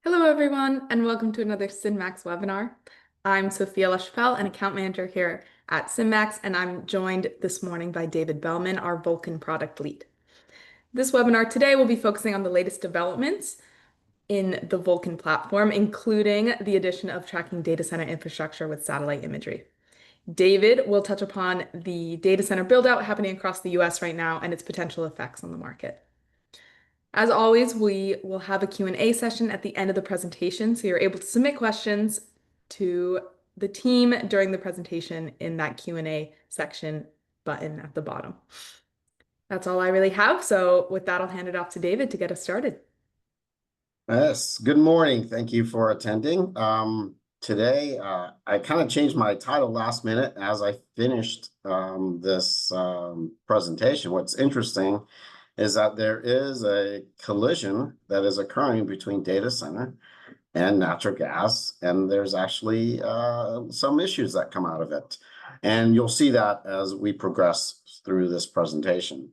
Hello, everyone, and welcome to another SynMax webinar. I'm Sophia LaChapelle, an account manager here at SynMax, and I'm joined this morning by David Bellman, our Vulcan product lead. This webinar today will be focusing on the latest developments in the Vulcan platform, including the addition of tracking data center infrastructure with satellite imagery. David will touch upon the data center build-out happening across the US right now and its potential effects on the market. As always, we will have a Q&A session at the end of the presentation, so you're able to submit questions to the team during the presentation in that Q&A section button at the bottom. That's all I really have. So with that, I'll hand it off to David to get us started. Yes, good morning. Thank you for attending. Today, I kind of changed my title last minute as I finished this presentation. What's interesting is that there is a collision that is occurring between data center and natural gas, and there's actually some issues that come out of it. And you'll see that as we progress through this presentation.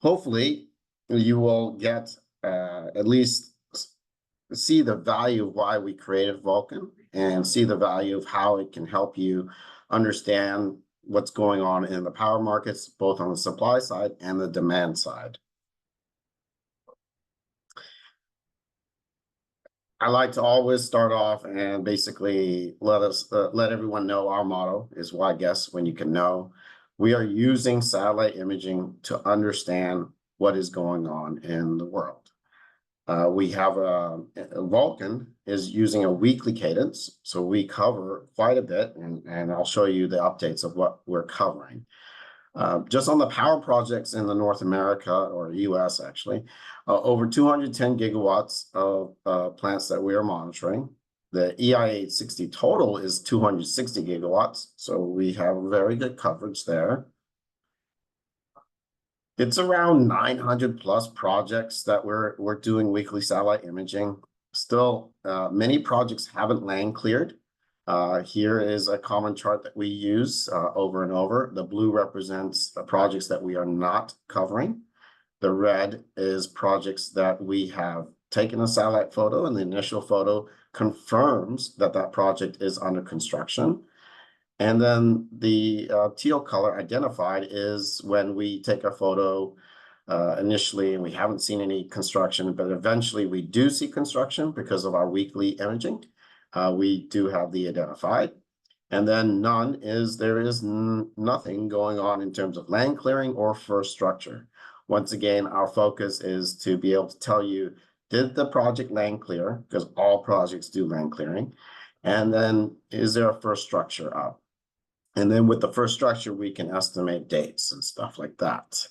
Hopefully, you will get at least see the value of why we created Vulcan and see the value of how it can help you understand what's going on in the power markets, both on the supply side and the demand side. I like to always start off and basically let everyone know our motto is why guess when you can know. We are using satellite imaging to understand what is going on in the world. We have Vulcan is using a weekly cadence, so we cover quite a bit, and I'll show you the updates of what we're covering. Just on the power projects in the North America or US actually, over 210 gigawatts of plants that we are monitoring. The EIA 860 total is 260 gigawatts, so we have very good coverage there. It's around 900 plus projects that we're doing weekly satellite imaging. Still, many projects haven't land cleared. Here is a common chart that we use over and over. The blue represents the projects that we are not covering. The red is projects that we have taken a satellite photo, and the initial photo confirms that that project is under construction. And then the teal color identified is when we take a photo initially and we haven't seen any construction, but eventually we do see construction because of our weekly imaging. We do have the identified. And then none is there is nothing going on in terms of land clearing or first structure. Once again, our focus is to be able to tell you, did the project land clear? Because all projects do land clearing. And then is there a first structure up? And then with the first structure, we can estimate dates and stuff like that.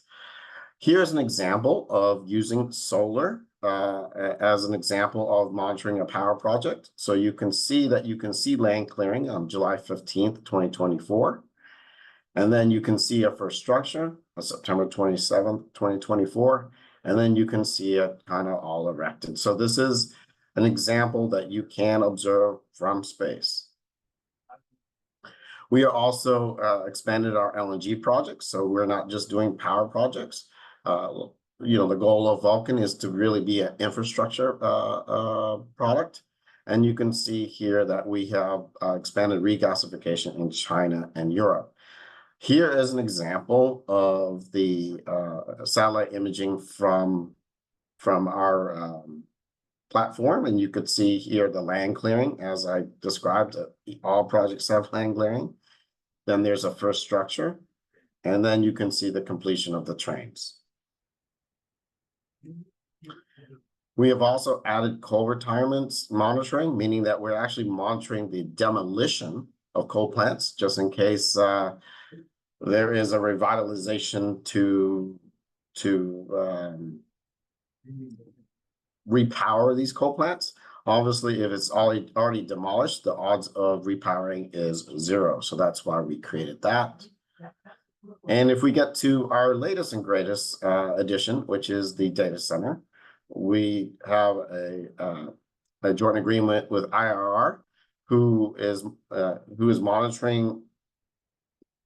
Here's an example of using solar as an example of monitoring a power project. So you can see that you can see land clearing on July 15th, 2024. And then you can see a first structure on September 27th, 2024. And then you can see it kind of all erected. So this is an example that you can observe from space. We are also expanded our LNG projects, so we're not just doing power projects. The goal of Vulcan is to really be an infrastructure product. And you can see here that we have expanded regasification in China and Europe. Here is an example of the satellite imaging from our platform, and you could see here the land clearing as I described. All projects have land clearing. Then there's a first structure, and then you can see the completion of the trains. We have also added coal retirements monitoring, meaning that we're actually monitoring the demolition of coal plants just in case there is a revitalization to repower these coal plants. Obviously, if it's already demolished, the odds of repowering is zero. So that's why we created that. And if we get to our latest and greatest addition, which is the data center, we have a joint agreement with IRR, who is monitoring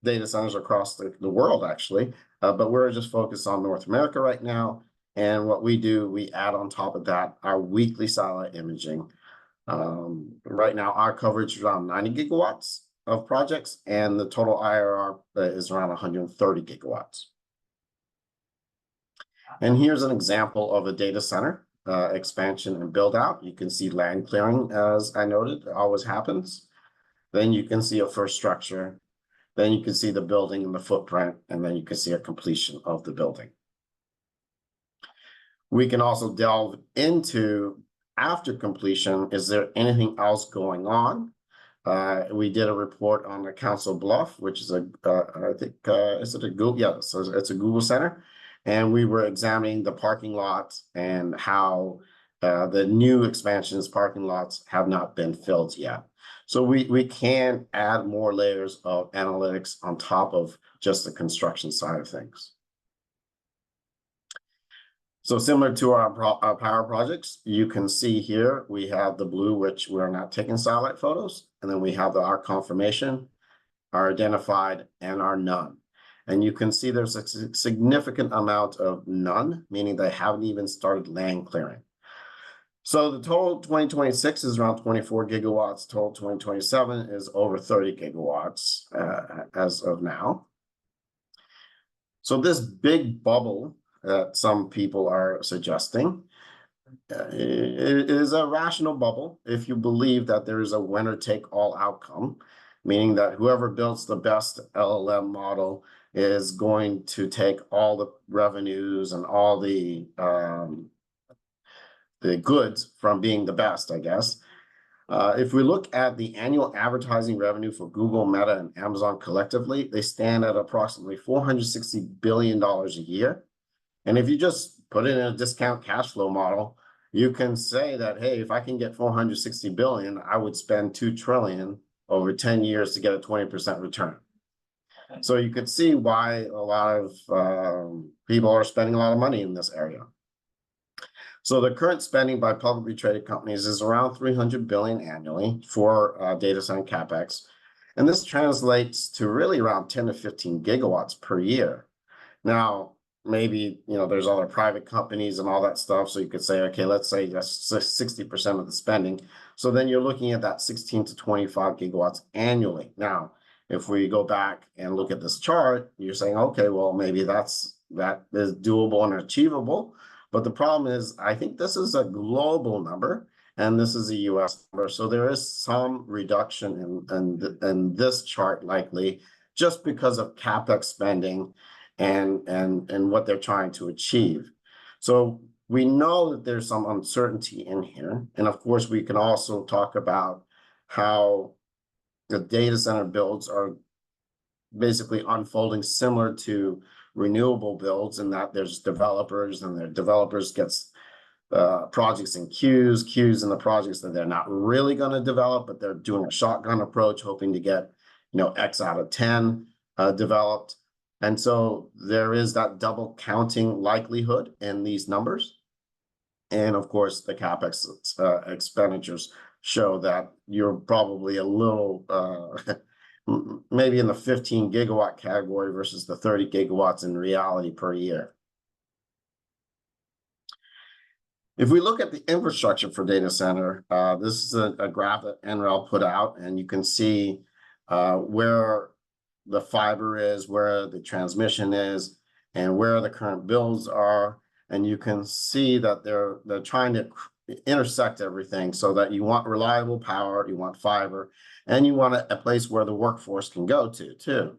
data centers across the world, actually. But we're just focused on North America right now. And what we do, we add on top of that our weekly satellite imaging. Right now, our coverage is around 90 gigawatts of projects, and the total IRR is around 130 gigawatts. And here's an example of a data center expansion and build out. You can see land clearing, as I noted, always happens. Then you can see a first structure. Then you can see the building and the footprint, and then you can see a completion of the building. We can also delve into, after completion, is there anything else going on? We did a report on the Council Bluff, which is I think, is it a Google? Yeah, so it's a Google Center. And we were examining the parking lots and how the new expansions parking lots have not been filled yet. So we can add more layers of analytics on top of just the construction side of things. So similar to our power projects, you can see here, we have the blue, which we're not taking satellite photos. And then we have our confirmation, our identified, and our none. And you can see there's a significant amount of none, meaning they haven't even started land clearing. So the total 2026 is around 24 gigawatts. Total 2027 is over 30 gigawatts as of now. So this big bubble that some people are suggesting, it is a rational bubble if you believe that there is a winner-take-all outcome, meaning that whoever builds the best LLM model is going to take all the revenues and all the goods from being the best, I guess. If we look at the annual advertising revenue for Google, Meta, and Amazon collectively, they stand at approximately $460 billion a year. And if you just put it in a discount cash flow model, you can say that, hey, if I can get 460 billion, I would spend 2 trillion over 10 years to get a 20% return. So you could see why a lot of people are spending a lot of money in this area. So the current spending by publicly traded companies is around 300 billion annually for data center capex. And this translates to really around 10 to 15 gigawatts per year. Now, maybe, there's other private companies and all that stuff. So you could say, okay, let's say that's 60% of the spending. So then you're looking at that 16 to 25 gigawatts annually. Now, if we go back and look at this chart, you're saying, okay, well, maybe that is doable and achievable. But the problem is, I think this is a global number and this is a US number. So there is some reduction in this chart likely just because of CapEx spending and what they're trying to achieve. So we know that there's some uncertainty in here. And of course, we can also talk about how the data center builds are basically unfolding similar to renewable builds, in that there's developers and their developers gets projects in queues in the projects that they're not really going to develop, but they're doing a shotgun approach, hoping to get, X out of 10 developed. And so there is that double counting likelihood in these numbers. And of course, the CapEx expenditures show that you're probably a little, maybe in the 15 gigawatt category versus the 30 gigawatts in reality per year. If we look at the infrastructure for data center, this is a graph that NREL put out, and you can see where the fiber is, where the transmission is, and where the current builds are. And you can see that they're trying to intersect everything so that you want reliable power, you want fiber, and you want a place where the workforce can go to too.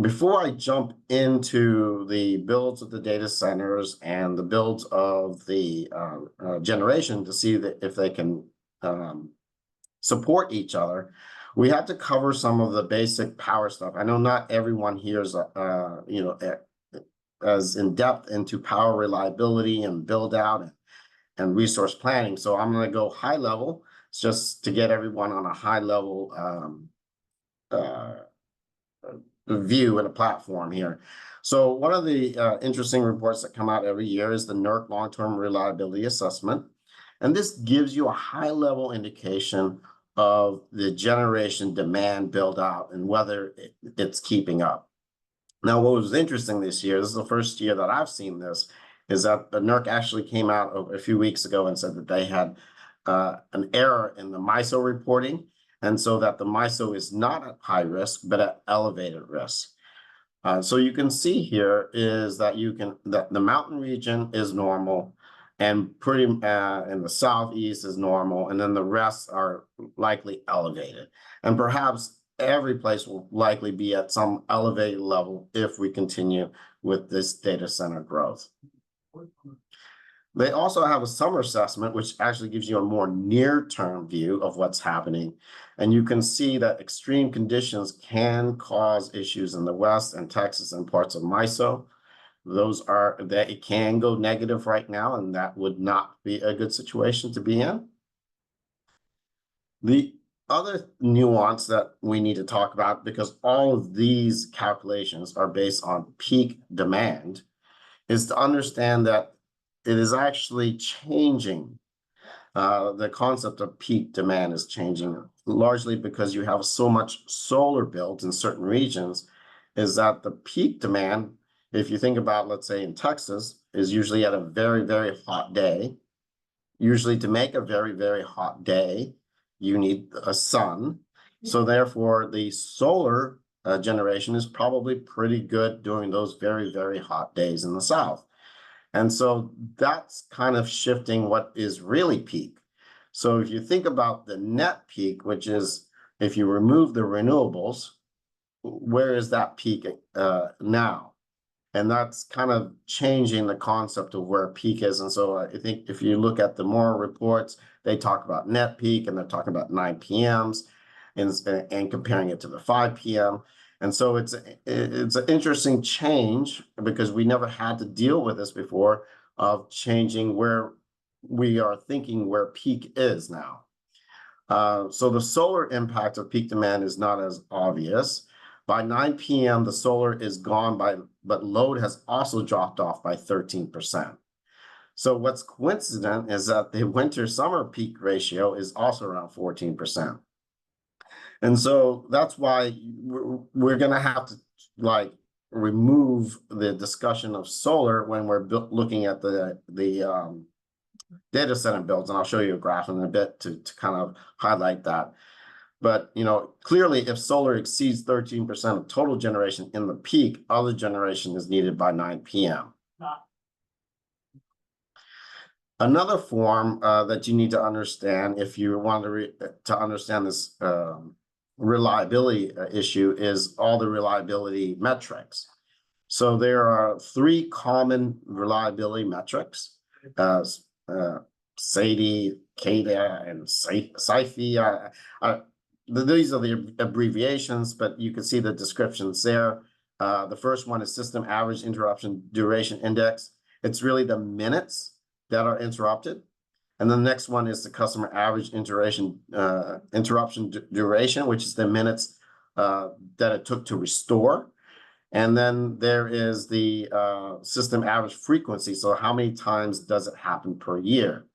Before I jump into the builds of the data centers and the builds of the generation to see if they can support each other, we have to cover some of the basic power stuff. I know not everyone here is, as in depth into power reliability and build out and resource planning. So I'm going to go high level just to get everyone on a high level view and a platform here. So one of the interesting reports that come out every year is the NERC long-term reliability assessment. And this gives you a high level indication of the generation demand build out and whether it's keeping up. Now, what was interesting this year, this is the first year that I've seen this, is that the NERC actually came out a few weeks ago and said that they had an error in the MISO reporting, and so that the MISO is not at high risk, but at elevated risk. So you can see here is that that the mountain region is normal, and pretty in the southeast is normal, and then the rest are likely elevated, and perhaps every place will likely be at some elevated level if we continue with this data center growth. They also have a summer assessment, which actually gives you a more near-term view of what's happening. And you can see that extreme conditions can cause issues in the West and Texas and parts of MISO. That it can go negative right now, and that would not be a good situation to be in. The other nuance that we need to talk about, because all of these calculations are based on peak demand, is to understand that it is actually changing. The concept of peak demand is changing largely because you have so much solar built in certain regions, is that the peak demand, if you think about, let's say in Texas, is usually at a very, very hot day. Usually to make a very, very hot day, you need a sun. So therefore, the solar generation is probably pretty good during those very, very hot days in the South. And so that's kind of shifting what is really peak. So if you think about the net peak, which is if you remove the renewables, where is that peak now? And that's kind of changing the concept of where peak is. And so I think if you look at the more reports, they talk about net peak and they're talking about 9 p.m.s and comparing it to the 5 p.m. And so it's an interesting change because we never had to deal with this before of changing where we are thinking where peak is now. So the solar impact of peak demand is not as obvious. By 9 p.m., the solar is gone but load has also dropped off by 13%. So what's coincident is that the winter-summer peak ratio is also around 14%. And so that's why we're going to have to like remove the discussion of solar when we're looking at the data center builds. And I'll show you a graph in a bit to kind of highlight that. But, you know, clearly if solar exceeds 13% of total generation in the peak, other generation is needed by 9 p.m. Another form that you need to understand if you want to understand this reliability issue is all the reliability metrics. So there are 3 common reliability metrics, SAIDI, CADA, and SAIFI. These are the abbreviations, but you can see the descriptions there. The first one is System Average Interruption Duration Index. It's really the minutes that are interrupted. And then the next one is the Customer Average Interruption Duration, which is the minutes that it took to restore. And then there is the System Average Frequency. So how many times does it happen per year?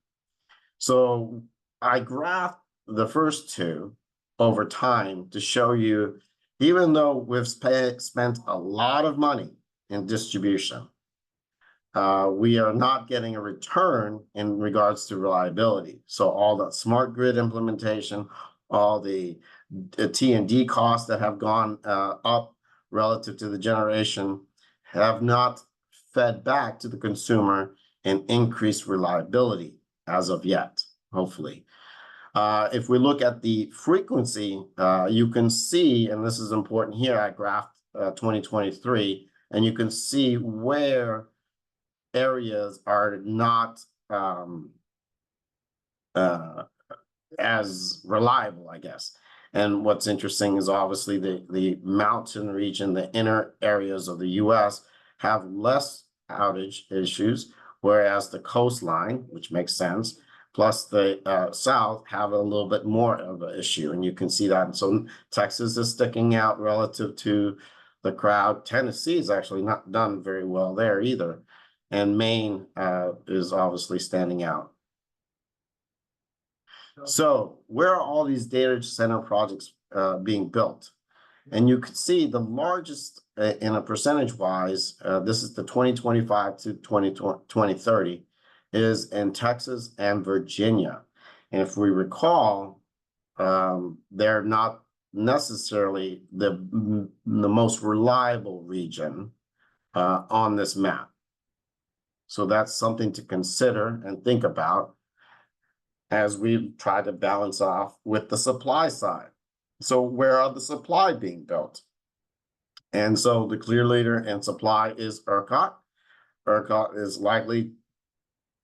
So I graphed the first 2 over time to show you, even though we've spent a lot of money in distribution, we are not getting a return in regards to reliability. So all the smart grid implementation, all the T&D costs that have gone up relative to the generation have not fed back to the consumer in increased reliability as of yet, hopefully. If we look at the frequency, you can see, and this is important here, I graphed 2023, and you can see where areas are not as reliable, I guess. And what's interesting is obviously the mountain region, the inner areas of the US have less outage issues, whereas the coastline, which makes sense, plus the South have a little bit more of an issue. And you can see that. And so Texas is sticking out relative to the crowd. Tennessee is actually not done very well there either. And Maine is obviously standing out. So where are all these data center projects being built? And you can see the largest in a percentage wise, this is the 2025 to 2030, is in Texas and Virginia. And if we recall, they're not necessarily the most reliable region on this map. So that's something to consider and think about as we try to balance off with the supply side. So where are the supply being built? And so the clear leader in supply is ERCOT. ERCOT is likely,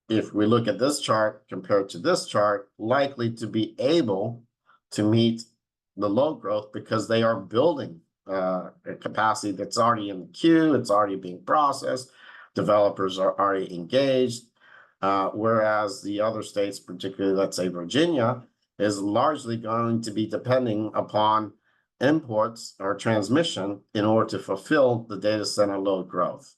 if we look at this chart compared to this chart, likely to be able to meet the load growth because they are building a capacity that's already in the queue, it's already being processed, developers are already engaged, whereas the other states, particularly let's say Virginia, is largely going to be depending upon imports or transmission in order to fulfill the data center load growth.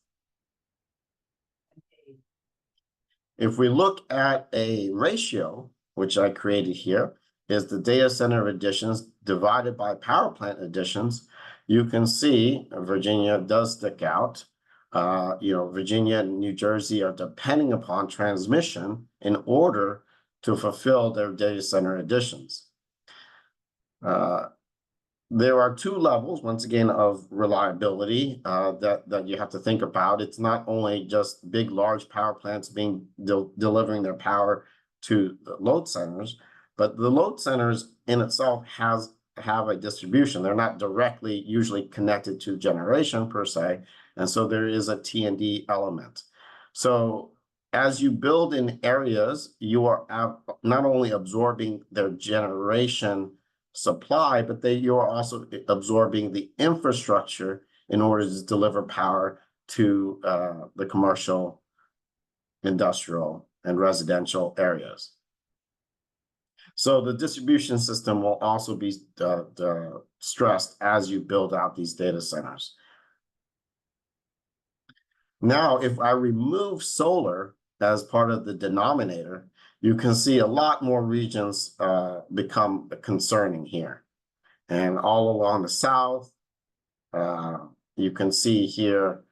If we look at a ratio, which I created here, is the data center additions divided by power plant additions, you can see Virginia does stick out. Virginia and New Jersey are depending upon transmission in order to fulfill their data center additions. There are two levels, once again, of reliability that you have to think about. It's not only just big, large power plants delivering their power to the load centers, but the load centers in itself have a distribution. They're not directly usually connected to generation per se, and so there is a T&D element. So as you build in areas, you are not only absorbing their generation supply, but you are also absorbing the infrastructure in order to deliver power to the commercial, industrial, and residential areas. So the distribution system will also be stressed as you build out these data centers. Now, if I remove solar as part of the denominator, you can see a lot more regions become concerning here. And all along the south, you can see here,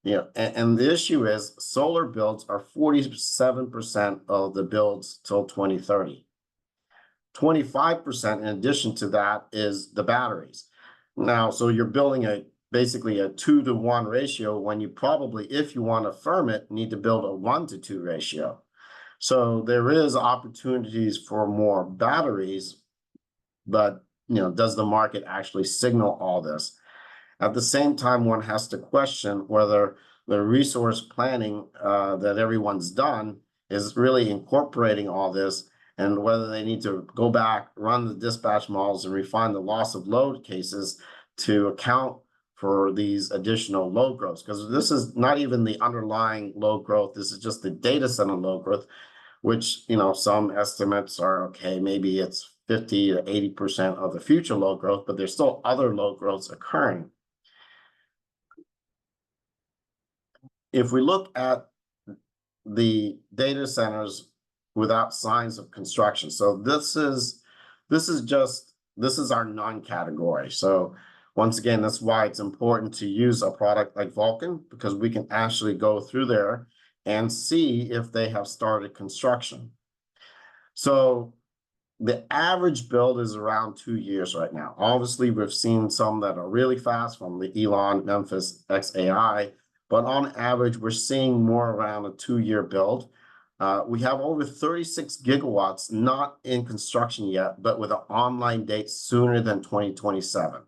and the issue is solar builds are 47% of the builds till 2030. 25% in addition to that is the batteries. Now, so you're building basically a 2-to-1 ratio when you probably, if you want to firm it, need to build a 1-to-2 ratio. So there is opportunities for more batteries, but does the market actually signal all this? At the same time, one has to question whether the resource planning that everyone's done is really incorporating all this, and whether they need to go back, run the dispatch models, and refine the loss of load cases to account for these additional load growths. Because this is not even the underlying load growth, this is just the data center load growth, which, some estimates are, okay, maybe it's 50 to 80% of the future load growth, but there's still other load growths occurring. If we look at the data centers without signs of construction, so this is our non-category. So once again, that's why it's important to use a product like Vulcan, because we can actually go through there and see if they have started construction. So the average build is around 2 years right now. Obviously, we've seen some that are really fast from the Elon Memphis XAI, but on average, we're seeing more around a 2-year build. We have over 36 gigawatts not in construction yet, but with an online date sooner than 2027.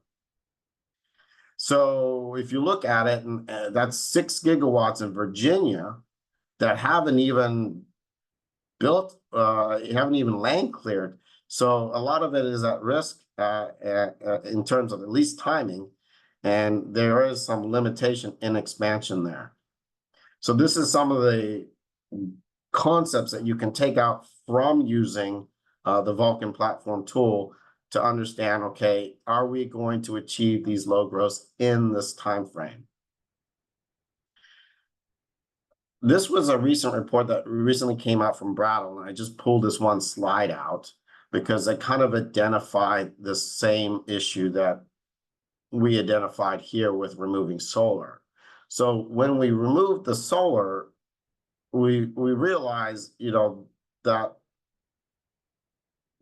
So if you look at it, that's 6 gigawatts in Virginia that haven't even built, haven't even land cleared. So a lot of it is at risk in terms of at least timing, and there is some limitation in expansion there. So this is some of the concepts that you can take out from using the Vulcan platform tool to understand, okay, are we going to achieve these load growths in this time frame? This was a recent report that recently came out from Brattle, and I just pulled this one slide out because they kind of identified the same issue that we identified here with removing solar. So when we removed the solar, we realized, that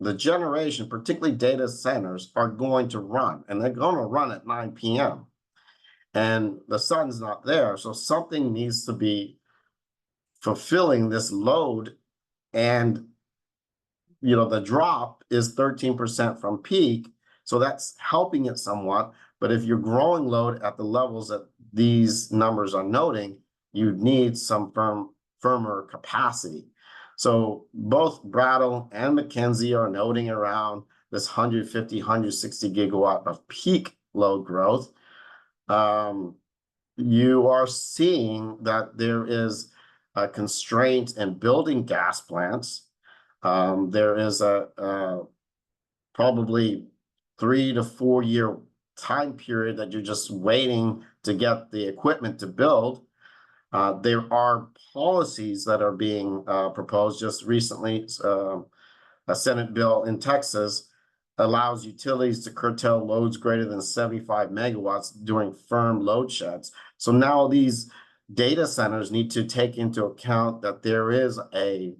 the generation, particularly data centers, are going to run, and they're going to run at 9 p.m. and the sun's not there. So something needs to be fulfilling this load. And, the drop is 13% from peak. So that's helping it somewhat. But if you're growing load at the levels that these numbers are noting, you need some firmer capacity. So both Brattle and McKinsey are noting around this 150, 160 gigawatt of peak load growth. You are seeing that there is a constraint in building gas plants. There is a probably 3 to 4 year time period that you're just waiting to get the equipment to build. There are policies that are being proposed. Just recently, a Senate bill in Texas allows utilities to curtail loads greater than 75 megawatts during firm load sheds. So now these data centers need to take into account that there is a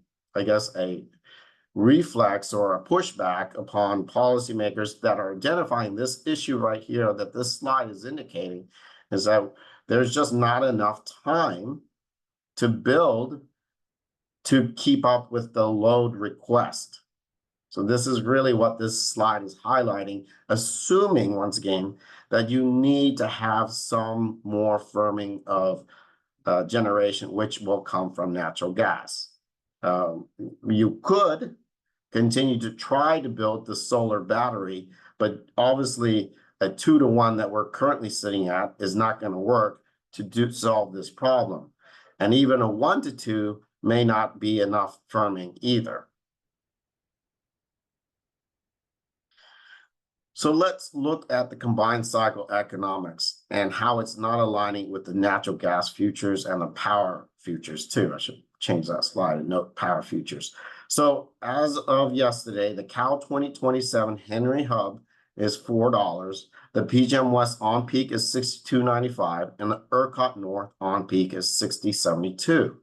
reflex or a pushback upon policymakers that are identifying this issue right here that this slide is indicating, is that there's just not enough time to build to keep up with the load request. So this is really what this slide is highlighting, assuming, once again, that you need to have some more firming of generation, which will come from natural gas. You could continue to try to build the solar battery, but obviously a 2-to-1 that we're currently sitting at is not going to work to solve this problem. And even a 1-to-2 may not be enough firming either. So let's look at the combined cycle economics and how it's not aligning with the natural gas futures and the power futures too. I should change that slide and note power futures. So as of yesterday, the Cal 2027 Henry Hub is $4. The PJM West on peak is $62.95, and the ERCOT North on peak is $60.72.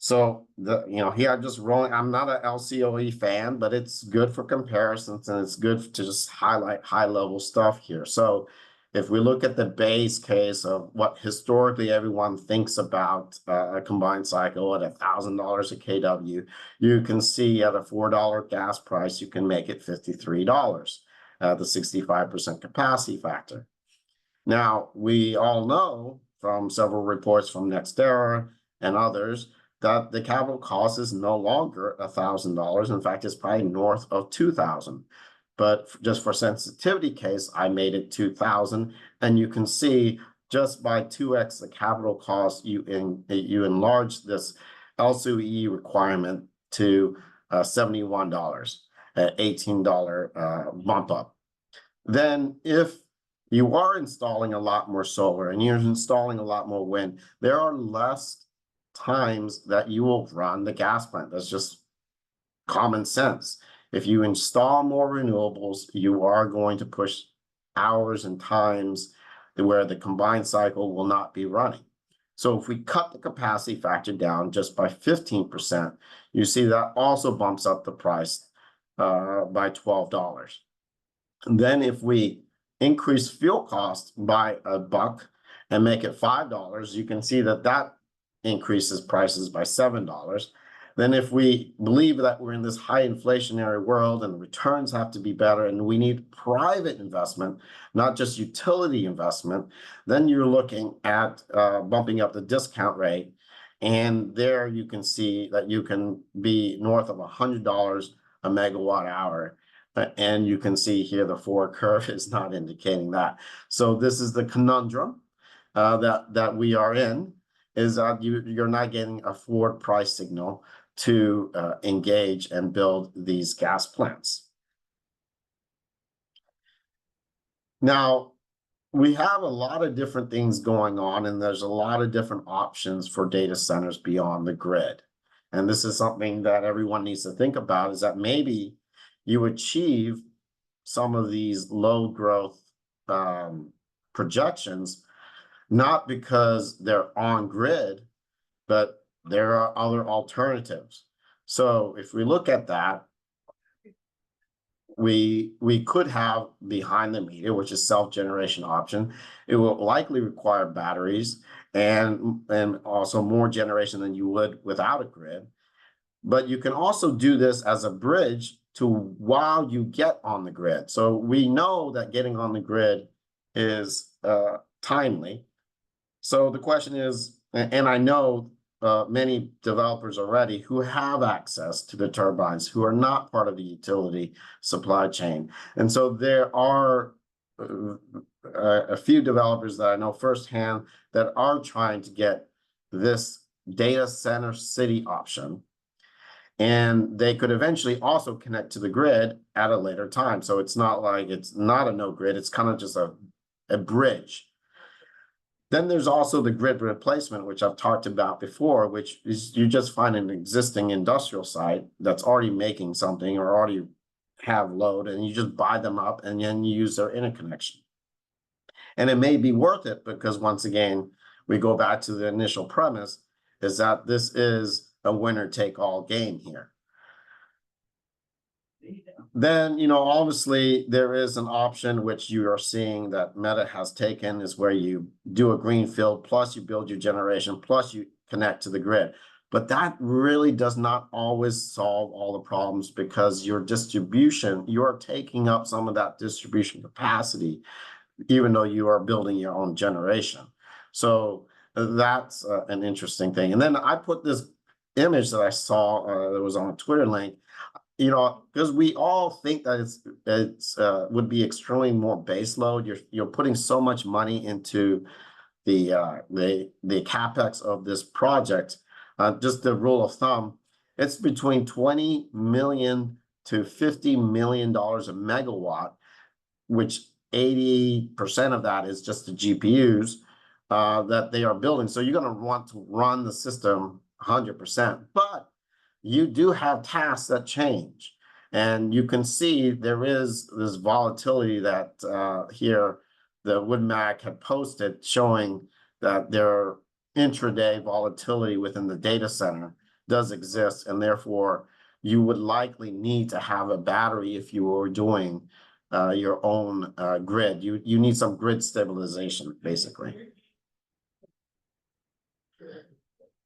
So here I'm just rolling. I'm not an LCOE fan, but it's good for comparisons and it's good to just highlight high level stuff here. So if we look at the base case of what historically everyone thinks about a combined cycle at $1,000 a kW, you can see at a $4 gas price, you can make it $53, the 65% capacity factor. Now, we all know from several reports from NextEra and others that the capital cost is no longer $1,000. In fact, it's probably north of $2,000. But just for sensitivity case, I made it $2,000, and you can see just by 2x the capital cost, you enlarge this LCOE requirement to $71, an $18 bump up. Then if you are installing a lot more solar and you're installing a lot more wind, there are less times that you will run the gas plant. That's just common sense. If you install more renewables, you are going to push hours and times where the combined cycle will not be running. So if we cut the capacity factor down just by 15%, you see that also bumps up the price by $12. And then if we increase fuel cost by $1 and make it $5, you can see that that increases prices by $7. Then if we believe that we're in this high inflationary world and the returns have to be better and we need private investment, not just utility investment, then you're looking at bumping up the discount rate. And there you can see that you can be north of $100 a megawatt hour. And you can see here the forward curve is not indicating that. So this is the conundrum that we are in, is that you're not getting a forward price signal to engage and build these gas plants. Now, we have a lot of different things going on, and there's a lot of different options for data centers beyond the grid. And this is something that everyone needs to think about, is that maybe you achieve some of these low growth projections, not because they're on grid, but there are other alternatives. So if we look at that, we could have behind the meter, which is self-generation option. It will likely require batteries and also more generation than you would without a grid. But you can also do this as a bridge to while you get on the grid. So we know that getting on the grid is timely. So the question is, and I know many developers already who have access to the turbines who are not part of the utility supply chain. And so there are a few developers that I know firsthand that are trying to get this data center city option. And they could eventually also connect to the grid at a later time. So it's not like it's not a no grid, it's kind of just a bridge. Then there's also the grid replacement, which I've talked about before, which is you just find an existing industrial site that's already making something or already have load, and you just buy them up and then you use their interconnection. And it may be worth it because once again, we go back to the initial premise is that this is a winner take all game here. Then, obviously there is an option which you are seeing that Meta has taken is where you do a greenfield, plus you build your generation, plus you connect to the grid. But that really does not always solve all the problems because your distribution, you're taking up some of that distribution capacity, even though you are building your own generation. So that's an interesting thing. And then I put this image that I saw that was on a Twitter link, because we all think that it's would be extremely more base load. You're putting so much money into the capex of this project. Just the rule of thumb, it's between $20 million to $50 million a megawatt, which 80% of that is just the GPUs that they are building. So you're going to want to run the system 100%, but you do have tasks that change. And you can see there is this volatility that here the WoodMac had posted showing that their intraday volatility within the data center does exist. And therefore, you would likely need to have a battery if you were doing your own grid. You need some grid stabilization, basically.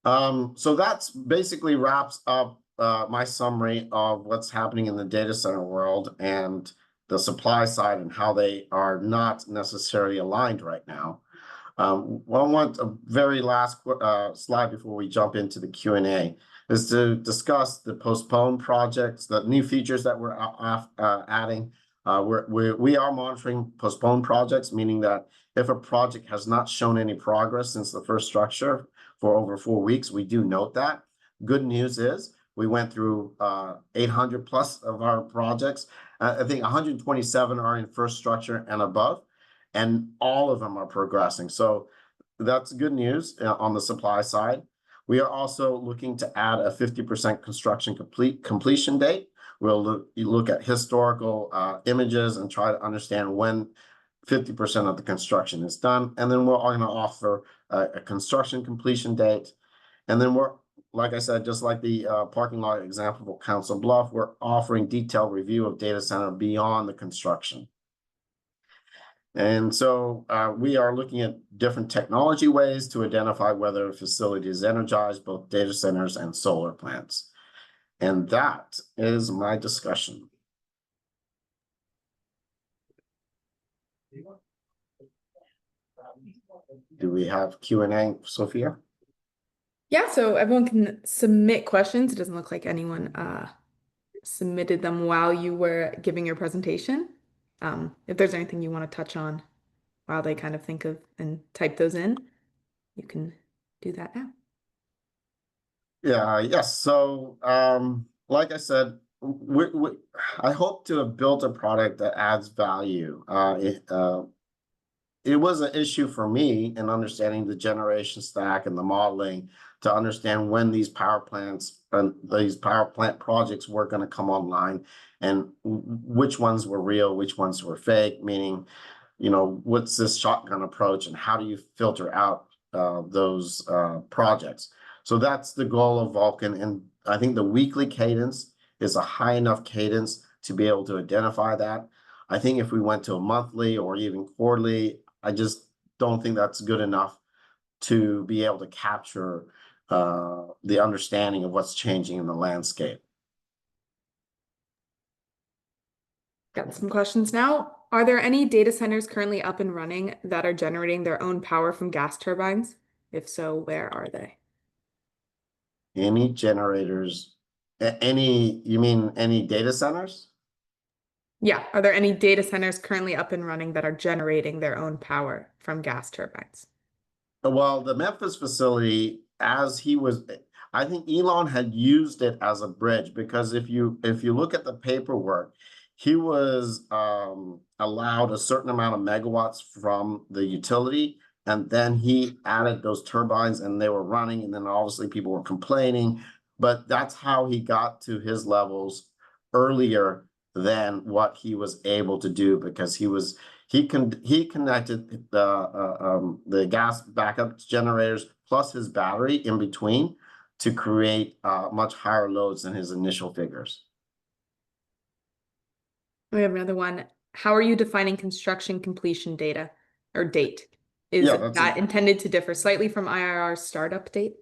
So that's basically wraps up my summary of what's happening in the data center world and the supply side and how they are not necessarily aligned right now. Well, I want a very last slide before we jump into the Q&A is to discuss the postponed projects, the new features that we're adding. We are monitoring postponed projects, meaning that if a project has not shown any progress since the first structure for over 4 weeks, we do note that. Good news is we went through 800 plus of our projects. I think 127 are in first structure and above, and all of them are progressing. So that's good news on the supply side. We are also looking to add a 50% construction completion date. We'll look at historical images and try to understand when 50% of the construction is done. And then we're going to offer a construction completion date. And then we're, like I said, just like the parking lot example for Council Bluff, we're offering detailed review of data center beyond the construction. And so we are looking at different technology ways to identify whether a facility is energized, both data centers and solar plants. And that is my discussion. Do we have Q&A, Sophia? Yeah, so everyone can submit questions. It doesn't look like anyone submitted them while you were giving your presentation. If there's anything you want to touch on while they kind of think of and type those in, you can do that now. Yeah, yes. So, like I said, I hope to have built a product that adds value. It was an issue for me in understanding the generation stack and the modeling to understand when these power plants and these power plant projects were going to come online and which ones were real, which ones were fake, meaning what's this shotgun approach and how do you filter out those projects? So that's the goal of Vulcan. And I think the weekly cadence is a high enough cadence to be able to identify that. I think if we went to a monthly or even quarterly, I just don't think that's good enough to be able to capture the understanding of what's changing in the landscape. Got some questions now. Are there any data centers currently up and running that are generating their own power from gas turbines? If so, where are they? Any generators, you mean any data centers? Yeah, are there any data centers currently up and running that are generating their own power from gas turbines? Well, the Memphis facility, I think Elon had used it as a bridge because if you look at the paperwork, he was allowed a certain amount of megawatts from the utility, and then he added those turbines and they were running, and then obviously people were complaining, but that's how he got to his levels earlier than what he was able to do because he connected the gas backup generators plus his battery in between to create much higher loads than his initial figures. We have another one. How are you defining construction completion data or date? Is Yeah, that's that intended to differ slightly from IRR's startup date?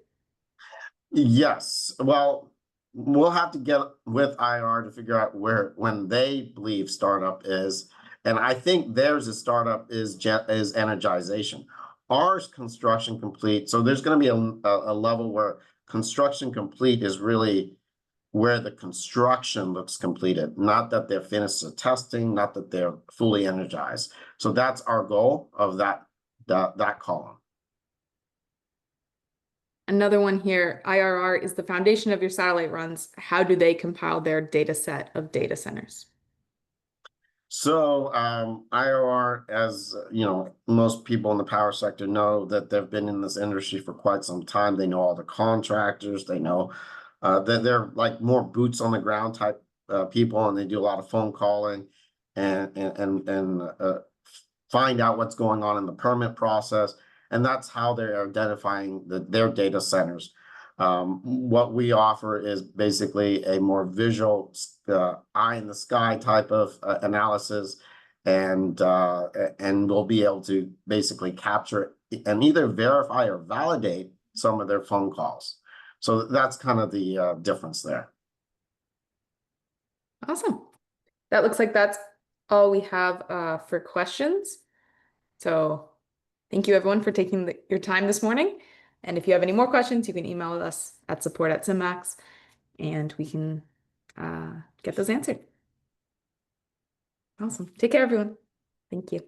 yes. Well, we'll have to get with IR to figure out when they believe startup is. And I think theirs is startup is energization. Ours construction complete. So there's going to be a level where construction complete is really where the construction looks completed, not that they're finished the testing, not that they're fully energized. So that's our goal of that column. Another one here, IRR is the foundation of your satellite runs. How do they compile their data set of data centers? So IOR, as most people in the power sector know that they've been in this industry for quite some time. They know all the contractors. They know that they're like more boots on the ground type people, and they do a lot of phone calling and find out what's going on in the permit process. And that's how they're identifying their data centers. What we offer is basically a more visual, eye in the sky type of analysis, and we'll be able to basically capture and either verify or validate some of their phone calls. So that's kind of the difference there. Awesome. That looks like that's all we have for questions. So thank you everyone for taking your time this morning. And if you have any more questions, you can email us at support@SynMax and we can get those answered. Awesome. Take care, everyone. Thank you.